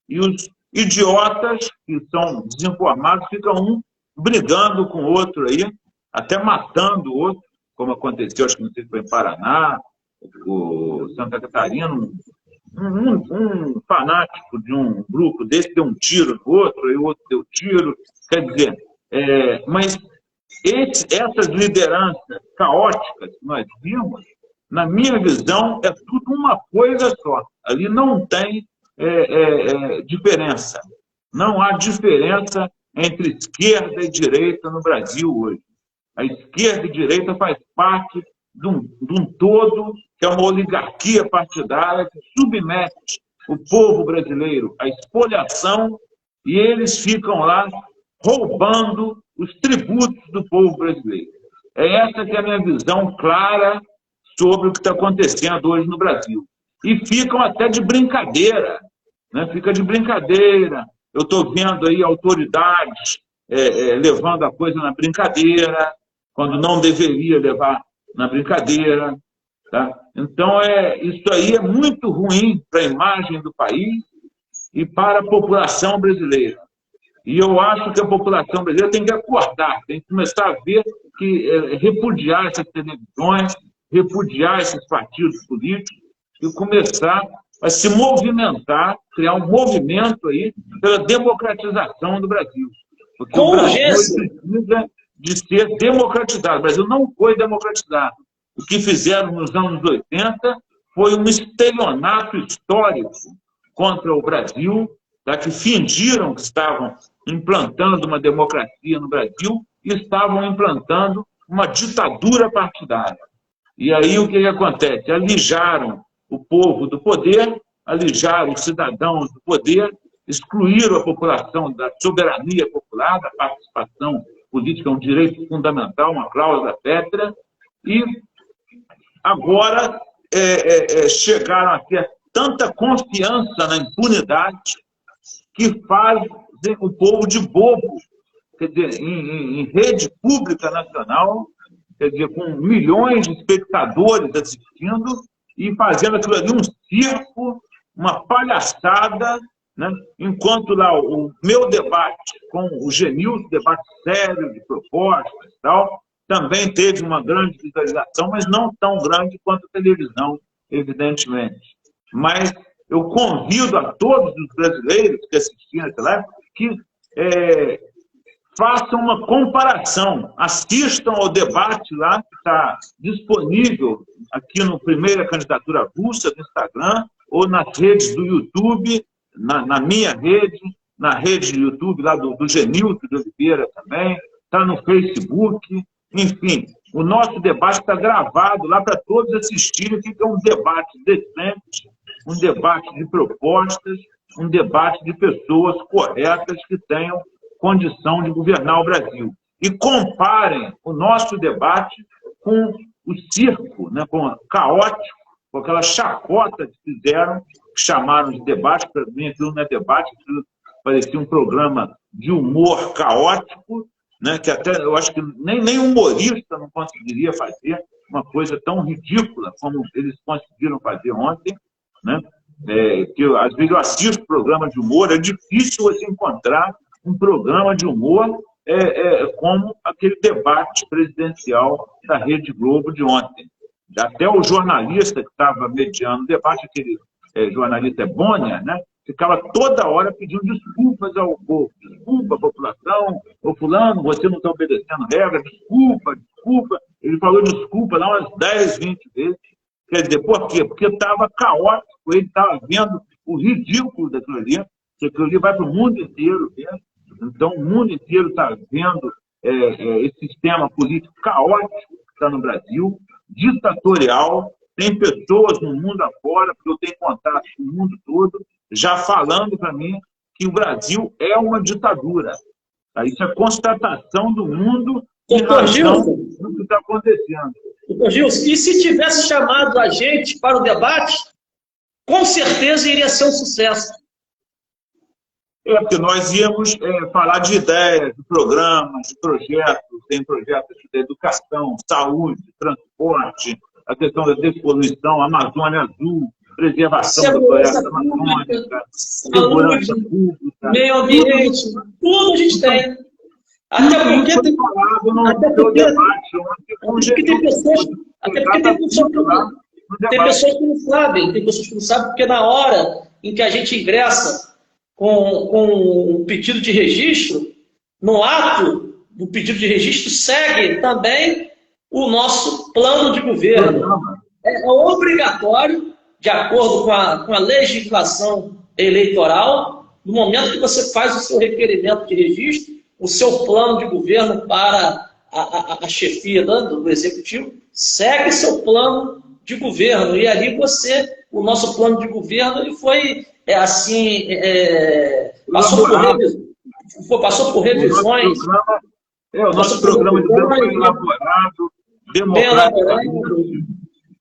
E os idiotas que são desinformados ficam um brigando com o outro aí, até matando o outro, como aconteceu, acho que não sei se foi em Paraná, o Santa Catarina, um fanático de um grupo desse deu um tiro no outro, e o outro deu tiro. Quer dizer, mas essas lideranças caóticas que nós vimos, na minha visão, é tudo uma coisa só. Ali não tem diferença. Não há diferença entre esquerda e direita no Brasil hoje. A esquerda e a direita faz parte de um todo, que é uma oligarquia partidária que submete o povo brasileiro à espoliação e eles ficam lá roubando os tributos do povo brasileiro. Essa que é a minha visão clara sobre o que está acontecendo hoje no Brasil. E ficam até de brincadeira, né? Fica de brincadeira. Eu estou vendo aí autoridades levando a coisa na brincadeira, quando não deveria levar na brincadeira. Tá? Então, isso aí é muito ruim para a imagem do país e para a população brasileira. E eu acho que a população brasileira tem que acordar, tem que começar a ver que repudiar essas televisões, repudiar esses partidos políticos e começar a se movimentar, criar um movimento aí pela democratização do Brasil. Porque o Brasil precisa de ser democratizado. O Brasil não foi democratizado. O que fizeram nos anos 80 foi um estelionato histórico contra o Brasil, que fingiram que estavam implantando uma democracia no Brasil e estavam implantando uma ditadura partidária. E aí o que acontece? Alijaram o povo do poder, alijaram os cidadãos do poder, excluíram a população da soberania popular, da participação política, um direito fundamental, uma cláusula pétrea, e agora chegaram a ter tanta confiança na impunidade que fazem o povo de bobo, quer dizer, em rede pública nacional, quer dizer, com milhões de espectadores assistindo e fazendo aquilo ali um circo, uma palhaçada, né? Enquanto lá o meu debate com o Genilson, debate sério de propostas e tal, também teve uma grande visualização, mas não tão grande quanto a televisão, evidentemente. Mas eu convido a todos os brasileiros que assistiram essa live que façam uma comparação, assistam ao debate lá, que está disponível aqui no Primeira Candidatura Avulsa, no Instagram, ou nas redes do YouTube, na minha rede, na rede do YouTube lá do Genilson de Oliveira também, está no Facebook, enfim, o nosso debate está gravado lá para todos assistirem, fica um debate decente, um debate de propostas, um debate de pessoas corretas que tenham condição de governar o Brasil. E comparem o nosso debate com o circo, né, com o caótico, com aquela chacota que fizeram, que chamaram de debate. Para mim, aquilo não é debate, aquilo parecia um programa de humor caótico, né, que até eu acho que nem humorista não conseguiria fazer uma coisa tão ridícula como eles conseguiram fazer ontem, né? Que às vezes eu assisto programa de humor, é difícil você encontrar um programa de humor como aquele debate presidencial da Rede Globo de ontem. Até o jornalista que estava mediando o debate, aquele jornalista Bonner, né, ficava toda hora pedindo desculpas ao povo. Desculpa, população, ô fulano, você não está obedecendo regra, desculpa, desculpa. Ele falou desculpa lá umas 10, 20 vezes. Quer dizer, por quê? Porque estava caótico, ele estava vendo o ridículo daquilo ali, que aquilo ali vai para o mundo inteiro mesmo. Então, o mundo inteiro está vendo esse sistema político caótico que está no Brasil, ditatorial. Tem pessoas no mundo afora, porque eu tenho contato com o mundo todo, já falando para mim que o Brasil é uma ditadura. Isso é constatação do mundo em relação ao que está acontecendo. Doutor Gilson, e se tivesse chamado a gente para o debate, com certeza iria ser um sucesso. Porque nós íamos falar de ideias, de programas, de projetos, tem projetos de educação, saúde, transporte, a questão da despoluição, Amazônia Azul, preservação da floresta amazônica, segurança pública, meio ambiente, tudo a gente tem. Até porque tem pessoas que não sabem, porque na hora em que a gente ingressa com um pedido de registro, no ato do pedido de registro segue também o nosso plano de governo. É obrigatório, de acordo com a legislação eleitoral, no momento que você faz o seu requerimento de registro, o seu plano de governo para a chefia do executivo, segue seu plano de governo. E ali o nosso plano de governo ele foi passou por revisões. O nosso programa de governo foi elaborado, democraticamente,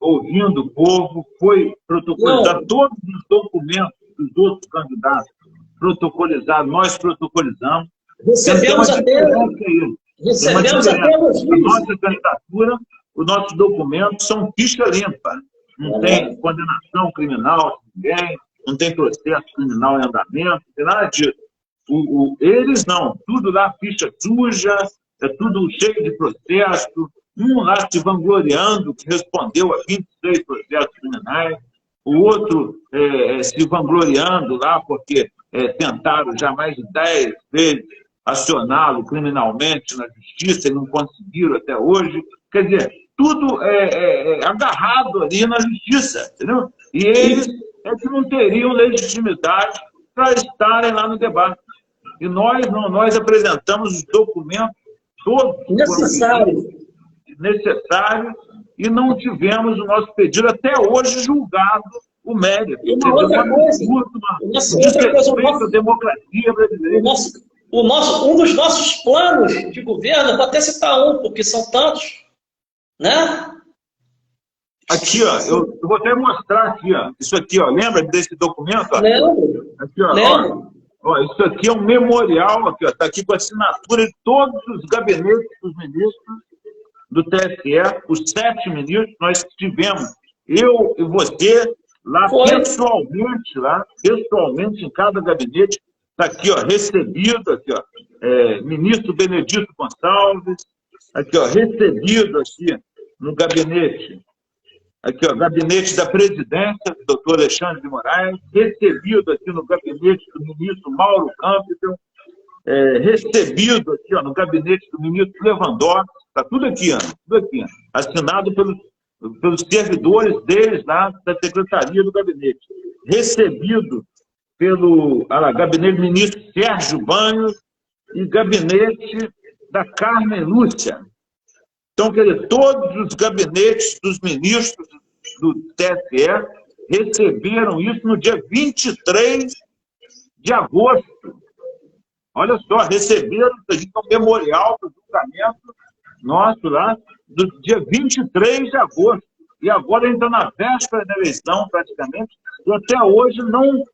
ouvindo o povo, foi protocolizado. Todos os documentos dos outros candidatos protocolizados, nós protocolizamos. Recebemos até a nossa candidatura, os nossos documentos são ficha limpa. Não tem condenação criminal de ninguém, não tem processo criminal em andamento, não tem nada disso. Eles não, tudo lá ficha suja, é tudo cheio de processo, um lá se vangloriando que respondeu a 23 processos criminais, o outro se vangloriando lá porque tentaram já mais de 10 vezes acioná-lo criminalmente na justiça e não conseguiram até hoje. Quer dizer, tudo agarrado ali na justiça, entendeu? E eles que não teriam legitimidade para estarem lá no debate. E nós apresentamos os documentos todos necessários e não tivemos o nosso pedido até hoje julgado o mérito. E uma outra coisa, a democracia brasileira. Um dos nossos planos de governo, vou até citar um, porque são tantos, né? Aqui, ó, eu vou até mostrar aqui, ó. Isso aqui, ó, lembra desse documento? Ó? Lembro. Aqui, ó, ó, isso aqui é um memorial, aqui, ó, tá aqui com a assinatura de todos os gabinetes dos ministros do TSE, os 7 ministros, nós tivemos, eu e você, pessoalmente, em cada gabinete, está aqui, ó, recebido, aqui, ó, ministro Benedito Gonçalves, aqui, ó, recebido aqui no gabinete, aqui, ó, gabinete da presidência, do doutor Alexandre de Moraes, recebido aqui no gabinete do ministro Mauro Campbell, recebido aqui, ó, no gabinete do ministro Lewandowski, está tudo aqui, assinado pelos servidores deles lá da secretaria do gabinete, recebido pelo gabinete do ministro Sérgio Banhos e gabinete da Carmen Lúcia. Então, quer dizer, todos os gabinetes dos ministros do TSE receberam isso no dia 23 de agosto. Olha só, receberam um memorial do julgamento nosso lá, do dia 23 de agosto. E agora a gente está na véspera da eleição, praticamente, e até hoje não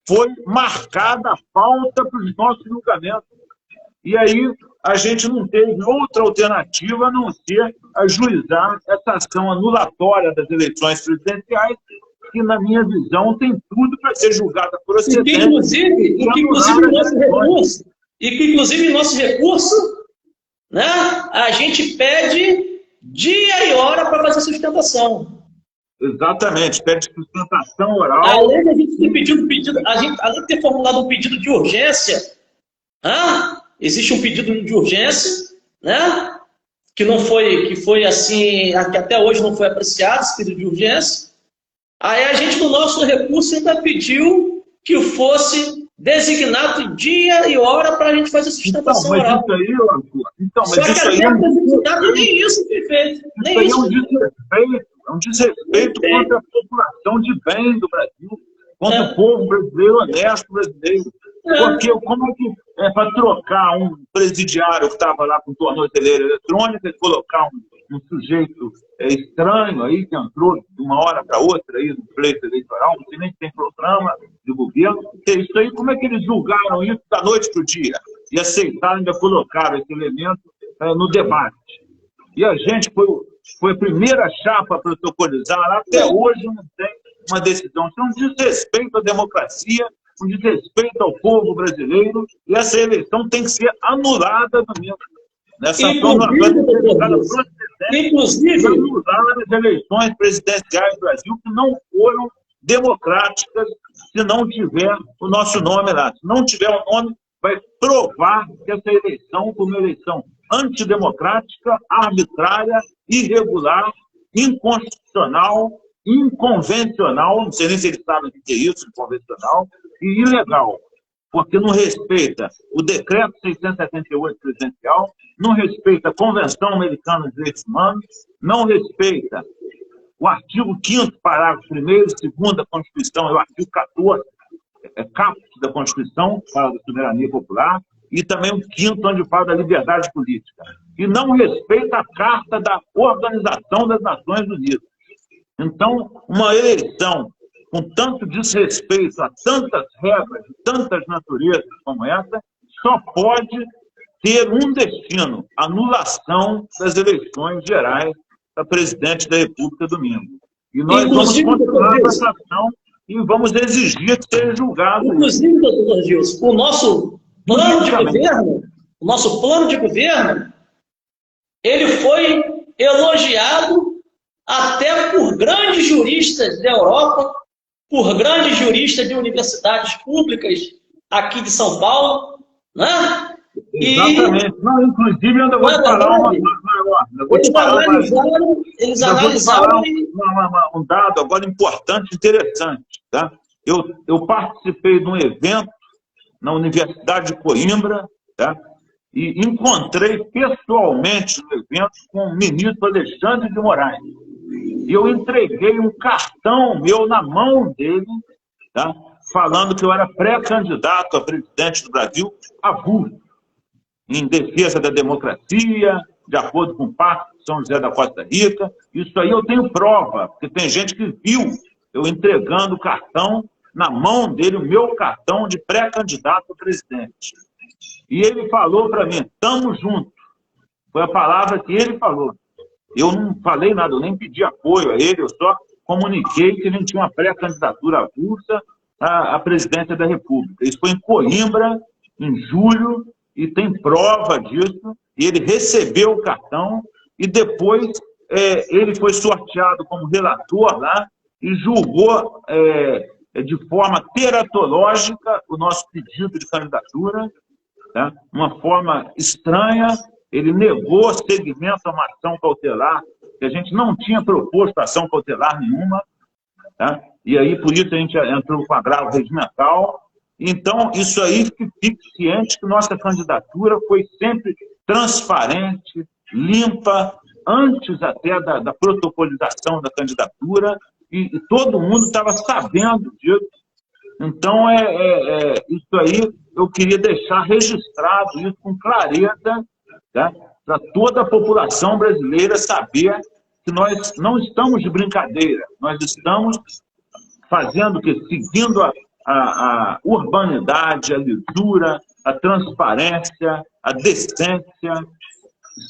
foi marcada a pauta para os nossos julgamentos. E aí a gente não teve outra alternativa a não ser ajuizar essa ação anulatória das eleições presidenciais, que, na minha visão, tem tudo para ser julgada por procedente. E que, inclusive, em nosso recurso, né, a gente pede dia e hora para fazer sustentação. Exatamente, pede sustentação oral. Além de a gente ter além de ter formulado um pedido de urgência, existe um pedido de urgência, né, que foi assim, que até hoje não foi apreciado esse pedido de urgência. Aí a gente, no nosso recurso, ainda pediu que fosse designado dia e hora para a gente fazer sustentação oral. Só que até o resultado nem isso foi feito. Nem isso. É um desrespeito contra a população de bem do Brasil, contra o povo brasileiro, honesto brasileiro. Porque como é que para trocar um presidiário que estava lá com tornozeleira eletrônica e colocar um sujeito estranho aí, que entrou de uma hora para outra aí no pleito eleitoral, não sei nem se tem programa de governo, isso aí, como é que eles julgaram isso da noite para o dia e aceitaram, ainda colocaram esse elemento no debate? E a gente foi a primeira chapa a protocolizar, até hoje não tem uma decisão. Isso é um desrespeito à democracia, um desrespeito ao povo brasileiro, e essa eleição tem que ser anulada no mesmo. Nessa inclusive, anular as eleições presidenciais do Brasil, que não foram democráticas, se não tiver o nosso nome lá. Se não tiver o nome, vai provar que essa eleição foi uma eleição antidemocrática, arbitrária, irregular, inconstitucional, inconvencional, não sei nem se eles sabem o que é isso, inconvencional, e ilegal, porque não respeita o decreto 678 presidencial, não respeita a Convenção Americana dos Direitos Humanos, não respeita o artigo 5º, parágrafo 1º e 2º da Constituição, e o artigo 14, caput da Constituição, fala da soberania popular, e também o 5º, onde fala da liberdade política. E não respeita a Carta da Organização das Nações Unidas. Então, uma eleição com tanto desrespeito a tantas regras, tantas naturezas como essa, só pode ter um destino: anulação das eleições gerais para presidente da República domingo. E nós vamos continuar com essa ação e vamos exigir que seja julgado. Inclusive, doutor Gilson, o nosso plano de governo, ele foi elogiado até por grandes juristas da Europa, por grandes juristas de universidades públicas aqui de São Paulo, né? Exatamente. Não, inclusive, eu ainda vou te falar eles analisaram um dado agora importante, interessante. Tá? Eu participei de um evento na Universidade de Coimbra, tá? E encontrei pessoalmente no evento com o ministro Alexandre de Moraes. E eu entreguei um cartão meu na mão dele, tá? Falando que eu era pré-candidato a presidente do Brasil, avulso, em defesa da democracia, de acordo com o Pacto de São José da Costa Rica. Isso aí eu tenho prova, porque tem gente que viu eu entregando o cartão na mão dele, o meu cartão de pré-candidato a presidente. E ele falou para mim: "Tamo junto". Foi a palavra que ele falou. Eu não falei nada, eu nem pedi apoio a ele, eu só comuniquei que a gente tinha uma pré-candidatura avulsa à presidência da República. Isso foi em Coimbra, em julho, e tem prova disso, e ele recebeu o cartão, e depois ele foi sorteado como relator lá, e julgou de forma teratológica o nosso pedido de candidatura, né? Uma forma estranha, ele negou seguimento a uma ação cautelar, que a gente não tinha proposto ação cautelar nenhuma, né? E aí, por isso, a gente entrou com agravo regimental. Então, isso aí fique ciente que nossa candidatura foi sempre transparente, limpa, antes até da protocolização da candidatura, e todo mundo estava sabendo disso. Então, isso aí eu queria deixar registrado isso com clareza, tá? Para toda a população brasileira saber que nós não estamos de brincadeira, nós estamos fazendo o quê? Seguindo a urbanidade, a lisura, a transparência, a decência.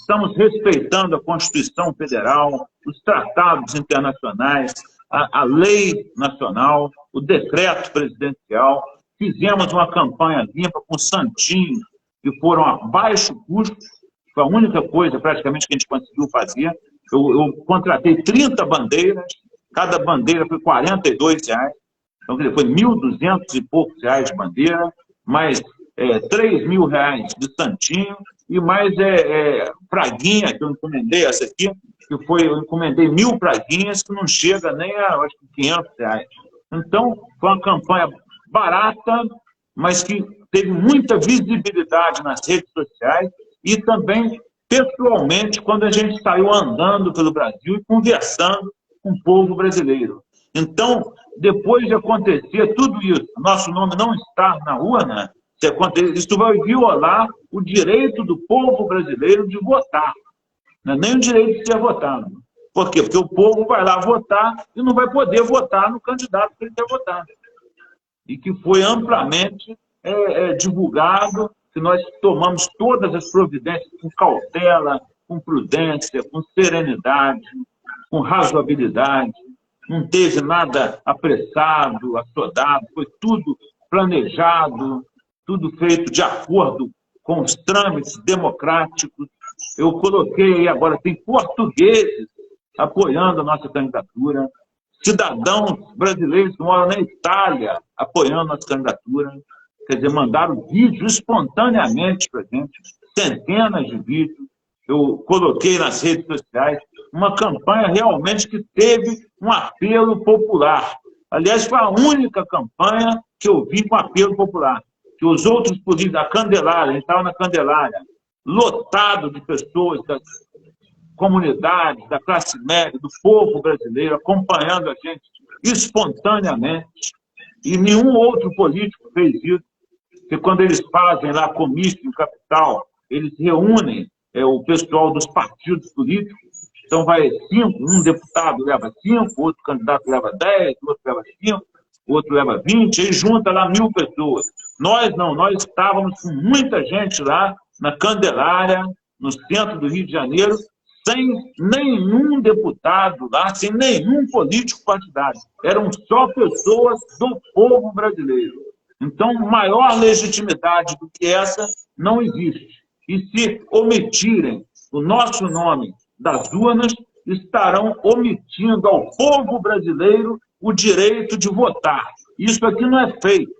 Estamos respeitando a Constituição Federal, os tratados internacionais, a lei nacional, o decreto presidencial. Fizemos uma campanha limpa com santinhos, que foram a baixo custo, foi a única coisa praticamente que a gente conseguiu fazer. Eu contratei 30 bandeiras, cada bandeira foi R$42, então foi R$1.200 e poucos de bandeira, mais R$3.000 de santinho, e mais praguinha, que eu encomendei essa aqui, eu encomendei 1.000 praguinhas, que não chega nem a, acho que, R$500. Então, foi uma campanha barata, mas que teve muita visibilidade nas redes sociais e também pessoalmente, quando a gente saiu andando pelo Brasil e conversando com o povo brasileiro. Então, depois de acontecer tudo isso, nosso nome não estar na urna, isso vai violar o direito do povo brasileiro de votar, né? Nem o direito de ser votado. Por quê? Porque o povo vai lá votar e não vai poder votar no candidato que ele quer votar. E que foi amplamente divulgado, que nós tomamos todas as providências com cautela, com prudência, com serenidade, com razoabilidade. Não teve nada apressado, assodado, foi tudo planejado, tudo feito de acordo com os trâmites democráticos. Eu coloquei aí agora, tem portugueses apoiando a nossa candidatura, cidadãos brasileiros que moram na Itália apoiando a nossa candidatura, quer dizer, mandaram vídeos espontaneamente para a gente, centenas de vídeos. Eu coloquei nas redes sociais uma campanha realmente que teve um apelo popular. Aliás, foi a única campanha que eu vi com apelo popular. Que os outros políticos, a Candelária, a gente estava na Candelária, lotado de pessoas das comunidades, da classe média, do povo brasileiro, acompanhando a gente espontaneamente. E nenhum outro político fez isso. Porque quando eles fazem lá comício em capital, eles reúnem o pessoal dos partidos políticos. Então vai 5, um deputado leva 5, outro candidato leva 10, outro leva 5, outro leva 20, aí junta lá 1.000 pessoas. Nós não, nós estávamos com muita gente lá na Candelária, no centro do Rio de Janeiro, sem nenhum deputado lá, sem nenhum político partidário. Eram só pessoas do povo brasileiro. Então, maior legitimidade do que essa não existe. E se omitirem o nosso nome das urnas, estarão omitindo ao povo brasileiro o direito de votar. Isso aqui não é fake,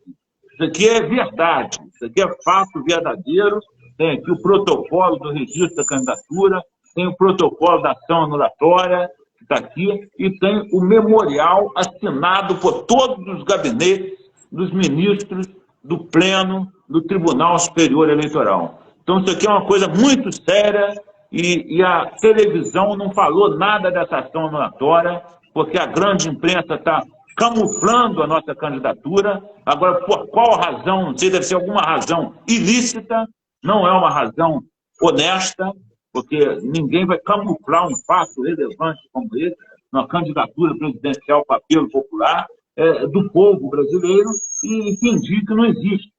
isso aqui é verdade, isso aqui é fato verdadeiro. Tem aqui o protocolo do registro da candidatura, tem o protocolo da ação anulatória, que está aqui, e tem o memorial assinado por todos os gabinetes dos ministros do Pleno do Tribunal Superior Eleitoral. Então, isso aqui é uma coisa muito séria e a televisão não falou nada dessa ação anulatória, porque a grande imprensa está camuflando a nossa candidatura. Agora, por qual razão? Não sei, deve ser alguma razão ilícita, não é uma razão honesta, porque ninguém vai camuflar um fato relevante como esse, uma candidatura presidencial com apelo popular do povo brasileiro e fingir que não existe.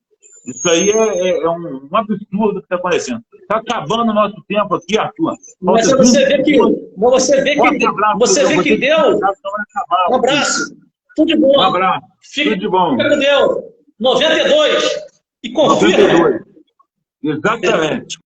Isso aí é um absurdo que está acontecendo. Está acabando o nosso tempo aqui, Arthur. Mas você vê que Você vê que deu. Um abraço. Tudo de bom. Um abraço. Tudo de bom. Fica com Deus. 92. E confirma. 92. Exatamente.